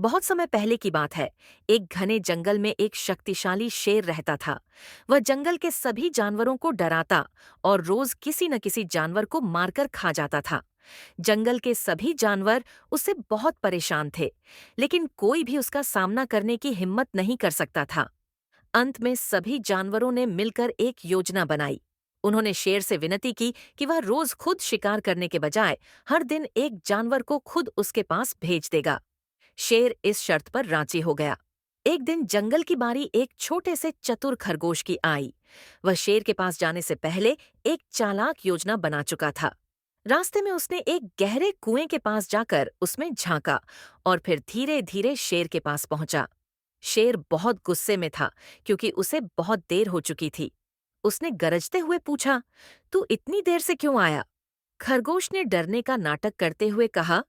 बहुत समय पहले की बात है। एक घने जंगल में एक शक्तिशाली शेर रहता था। वह जंगल के सभी जानवरों को डराता और रोज किसी न किसी जानवर को मारकर खा जाता था। जंगल के सभी जानवर उससे बहुत परेशान थे, लेकिन कोई भी उसका सामना करने की हिम्मत नहीं कर सकता था। अंत में सभी जानवरों ने मिलकर एक योजना बनाई। उन्होंने शेर से विनती की कि वह रोज खुद शिकार करने के बजाय हर दिन एक जानवर को खुद उसके पास भेज देगा। शेर इस शर्त पर राजी हो गया। एक दिन जंगल की बारी एक छोटे से चतुर खरगोश की आई। वह शेर के पास जाने से पहले एक चालाक योजना बना चुका था। रास्ते में उसने एक गहरे कुएं के पास जाकर उसमें झांका और फिर धीरे धीरे शेर के पास पहुंचा। शेर बहुत गुस्से में था, क्योंकि उसे बहुत देर हो चुकी थी। उसने गरजते हुए पूछा, "तू इतनी देर से क्यों आया?" खरगोश ने डरने का नाटक करते हुए कहा,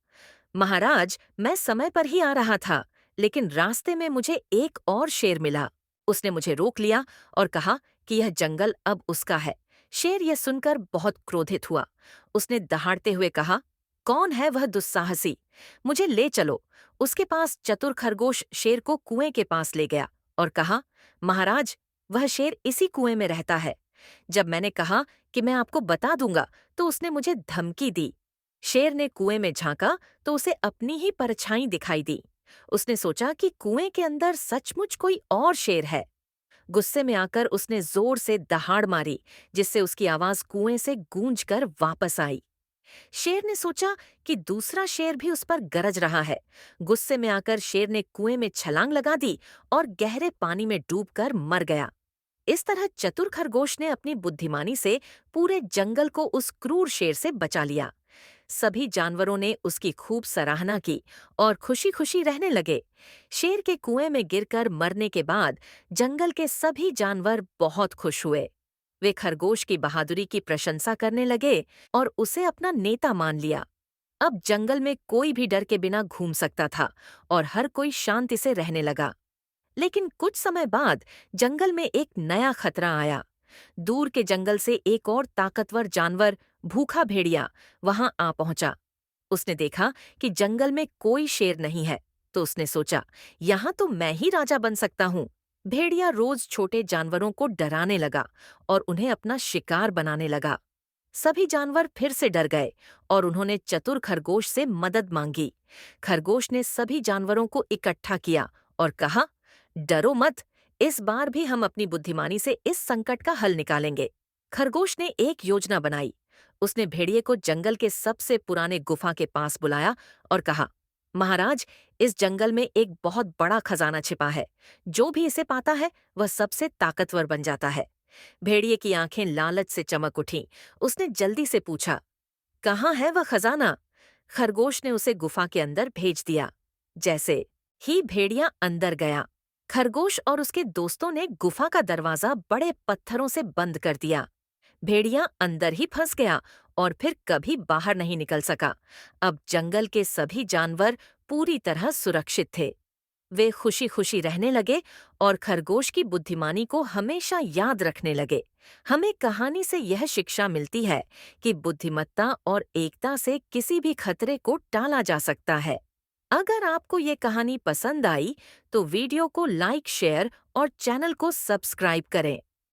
"महाराज, मैं समय पर ही आ रहा था, लेकिन रास्ते में मुझे एक और शेर मिला। उसने मुझे रोक लिया और कहा कि यह जंगल अब उसका है।" शेर यह सुनकर बहुत क्रोधित हुआ। उसने दहाड़ते हुए कहा, "कौन है वह दुस्साहसी? मुझे ले चलो।" उसके पास चतुर खरगोश शेर को कुएं के पास ले गया और कहा, "महाराज, वह शेर इसी कुएं में रहता है। जब मैंने कहा कि मैं आपको बता दूंगा, तो उसने मुझे धमकी दी।" शेर ने कुएं में झांका तो उसे अपनी ही परछाई दिखाई दी। उसने सोचा कि कुएं के अंदर सचमुच कोई और शेर है। गुस्से में आकर उसने जोर से दहाड़ मारी, जिससे उसकी आवाज कुएं से गूंजकर वापस आई। शेर ने सोचा कि दूसरा शेर भी उस पर गरज रहा है। गुस्से में आकर शेर ने कुएं में छलांग लगा दी और गहरे पानी में डूबकर मर गया। इस तरह चतुर खरगोश ने अपनी बुद्धिमानी से पूरे जंगल को उस क्रूर शेर से बचा लिया। सभी जानवरों ने उसकी खूब सराहना की और खुशी खुशी रहने लगे। शेर के कुएं में गिरकर मरने के बाद जंगल के सभी जानवर बहुत खुश हुए। वे खरगोश की बहादुरी की प्रशंसा करने लगे और उसे अपना नेता मान लिया। अब जंगल में कोई भी डर के बिना घूम सकता था और हर कोई शांति से रहने लगा। लेकिन कुछ समय बाद जंगल में एक नया खतरा आया। दूर के जंगल से एक और ताकतवर जानवर, भूखा भेड़िया, वहां आ पहुंचा। उसने देखा कि जंगल में कोई शेर नहीं है, तो उसने सोचा, यहाँ तो मैं ही राजा बन सकता हूँ। भेड़िया रोज छोटे जानवरों को डराने लगा और उन्हें अपना शिकार बनाने लगा। सभी जानवर फिर से डर गए और उन्होंने चतुर खरगोश से मदद मांगी। खरगोश ने सभी जानवरों को इकट्ठा किया और कहा, "डरो मत, इस बार भी हम अपनी बुद्धिमानी से इस संकट का हल निकालेंगे।" खरगोश ने एक योजना बनाई। उसने भेड़िए को जंगल के सबसे पुराने गुफा के पास बुलाया और कहा, "महाराज, इस जंगल में एक बहुत बड़ा खजाना छिपा है। जो भी इसे पाता है वह सबसे ताकतवर बन जाता है।" भेड़िए की आंखें लालच से चमक उठीं। उसने जल्दी से पूछा, "कहाँ है वह खजाना?" खरगोश ने उसे गुफा के अंदर भेज दिया। जैसे ही भेड़िया अंदर गया, खरगोश और उसके दोस्तों ने गुफा का दरवाजा बड़े पत्थरों से बंद कर दिया। भेड़िया अंदर ही फंस गया और फिर कभी बाहर नहीं निकल सका। अब जंगल के सभी जानवर पूरी तरह सुरक्षित थे। वे खुशी खुशी रहने लगे और खरगोश की बुद्धिमानी को हमेशा याद रखने लगे। हमें कहानी से यह शिक्षा मिलती है कि बुद्धिमत्ता और एकता से किसी भी खतरे को टाला जा सकता है। अगर आपको ये कहानी पसंद आई तो वीडियो को लाइक, शेयर और चैनल को सब्सक्राइब करें।